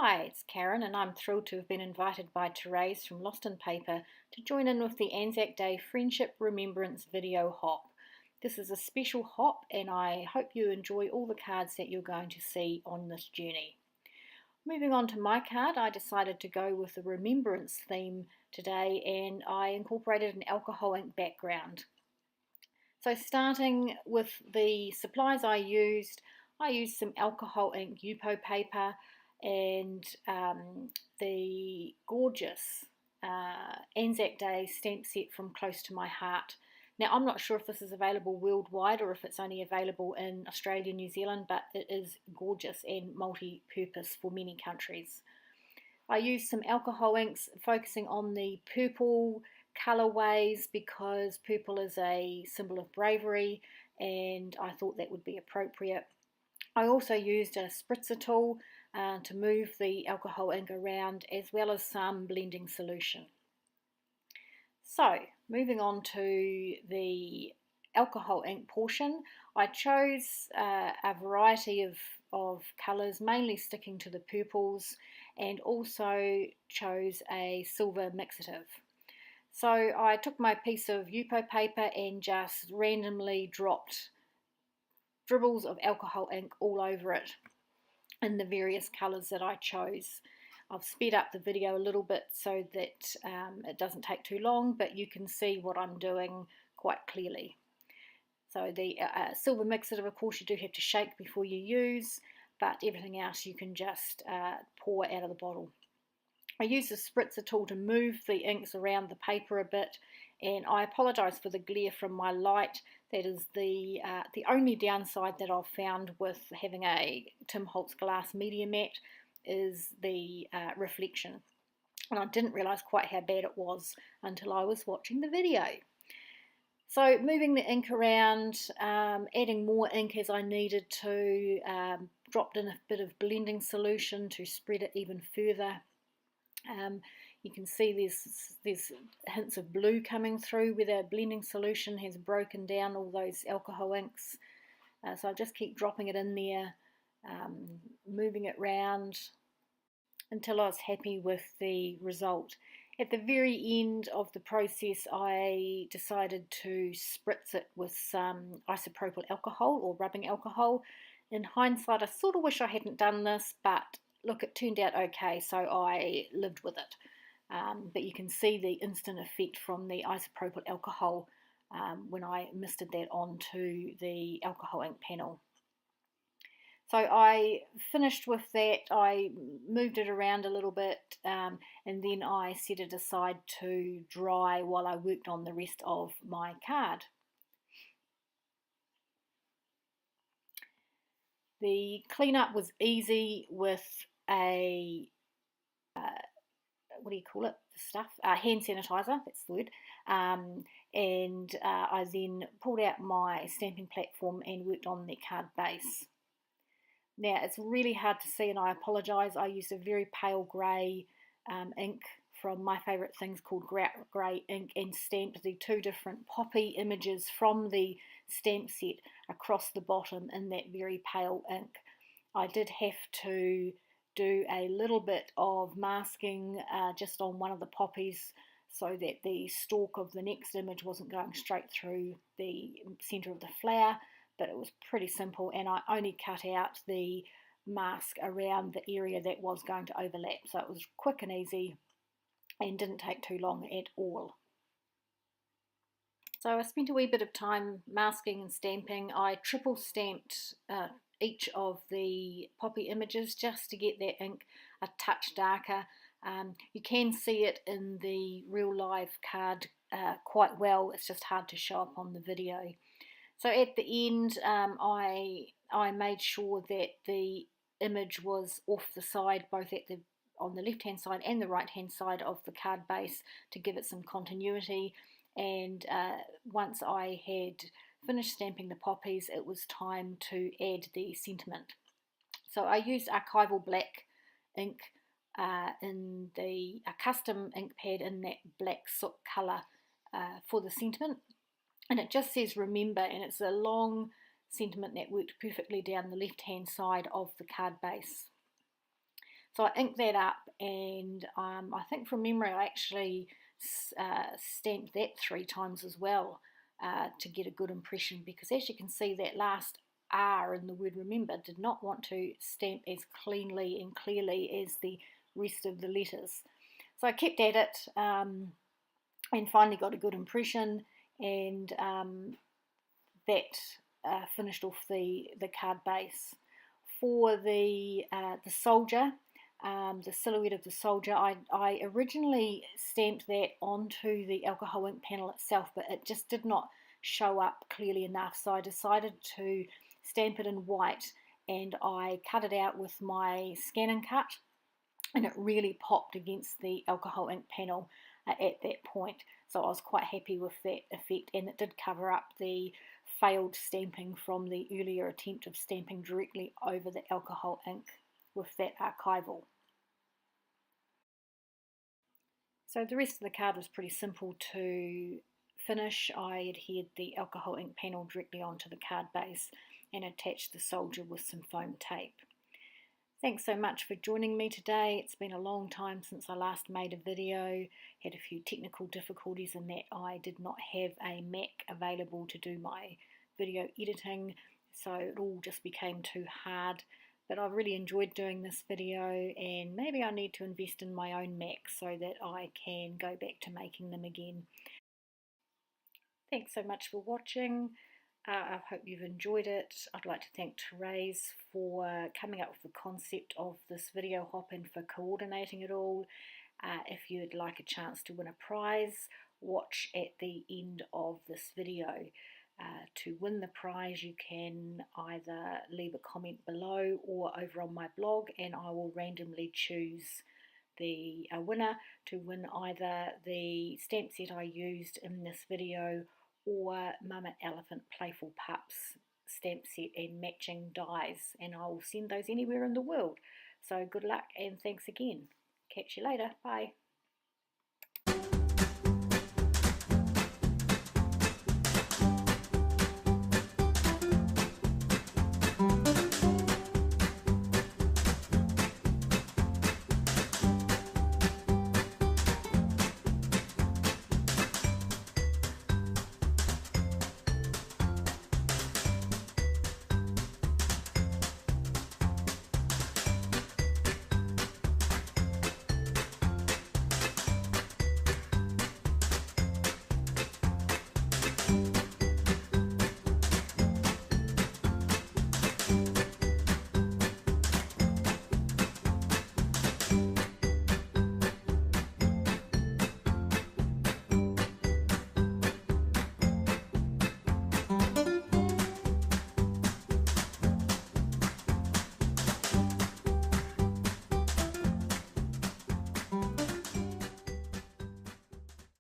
Hi, it's Karen, and I'm thrilled to have been invited by Therese from Lost in Paper to join in with the Anzac Day Friendship Remembrance video hop. This is a special hop, and I hope you enjoy all the cards that you're going to see on this journey. Moving on to my card, I decided to go with the remembrance theme today, and I incorporated an alcohol ink background. So starting with the supplies I used some alcohol ink Yupo paper and the gorgeous Anzac Day stamp set from Close to My Heart. Now, I'm not sure if this is available worldwide or if it's only available in Australia, New Zealand, but it is gorgeous and multi-purpose for many countries. I used some alcohol inks focusing on the purple colorways because purple is a symbol of bravery and I thought that would be appropriate. I also used a spritzer tool to move the alcohol ink around, as well as some blending solution. So moving on to the alcohol ink portion, I chose a variety of colours, mainly sticking to the purples, and also chose a silver mixative. So I took my piece of Yupo paper and just randomly dropped dribbles of alcohol ink all over it in the various colours that I chose. I've sped up the video a little bit so that it doesn't take too long, but you can see what I'm doing quite clearly. So the silver mixative, of course, you do have to shake before you use, but everything else you can just pour out of the bottle. I use the spritzer tool to move the inks around the paper a bit, and I apologise for the glare from my light. That is the only downside that I've found with having a Tim Holtz glass media mat is the reflection. And I didn't realise quite how bad it was until I was watching the video. So moving the ink around, adding more ink as I needed to, dropped in a bit of blending solution to spread it even further. You can see there's hints of blue coming through where the blending solution has broken down all those alcohol inks. So I just keep dropping it in there, moving it round until I was happy with the result. At the very end of the process, I decided to spritz it with some isopropyl alcohol or rubbing alcohol. In hindsight, I sort of wish I hadn't done this, but look, it turned out okay, so I lived with it. But you can see the instant effect from the isopropyl alcohol when I misted that onto the alcohol ink panel. So I finished with that, I moved it around a little bit, and then I set it aside to dry while I worked on the rest of my card. The cleanup was easy with a what do you call it? The stuff, hand sanitizer. That's the word. And I then pulled out my stamping platform and worked on the card base. Now it's really hard to see, and I apologise. I used a very pale grey ink from My Favourite Things called Grey Ink and stamped the two different poppy images from the stamp set across the bottom in that very pale ink. I did have to do a little bit of masking just on one of the poppies so that the stalk of the next image wasn't going straight through the centre of the flower, but it was pretty simple, and I only cut out the mask around the area that was going to overlap, so it was quick and easy and didn't take too long at all. So I spent a wee bit of time masking and stamping. I triple stamped each of the poppy images just to get that ink a touch darker. You can see it in the real live card quite well, it's just hard to show up on the video. So at the end I made sure that the image was off the side, both on the left hand side and the right hand side of the card base, to give it some continuity. And once I had finished stamping the poppies, it was time to add the sentiment. So I used archival black ink in a custom ink pad in that black soot colour for the sentiment, and it just says remember, and it's a long sentiment that worked perfectly down the left hand side of the card base. So I inked that up, and I think from memory I actually stamped that 3 times as well to get a good impression, because as you can see, that last R in the word remember did not want to stamp as cleanly and clearly as the rest of the letters. So I kept at it and finally got a good impression, and that finished off the card base. For the soldier, the silhouette of the soldier, I originally stamped that onto the alcohol ink panel itself, but it just did not show up clearly enough, so I decided to stamp it in white, and I cut it out with my scan and cut, and it really popped against the alcohol ink panel at that point. So I was quite happy with that effect, and it did cover up the failed stamping from the earlier attempt of stamping directly over the alcohol ink with that archival. So the rest of the card was pretty simple to finish. I adhered the alcohol ink panel directly onto the card base and attached the soldier with some foam tape. Thanks so much for joining me today. It's been a long time since I last made a video. Had a few technical difficulties in that I did not have a Mac available to do my video editing, so it all just became too hard. But I've really enjoyed doing this video, and maybe I need to invest in my own Mac so that I can go back to making them again. Thanks so much for watching. I hope you've enjoyed it. I'd like to thank Therese for coming up with the concept of this video hop and for coordinating it all. If you'd like a chance to win a prize, watch at the end of this video. To win the prize, you can either leave a comment below or over on my blog, and I will randomly choose the winner to win either the stamp set I used in this video or Mama Elephant Playful Pups stamp set and matching dies, and I will send those anywhere in the world. So good luck and thanks again. Catch you later. Bye.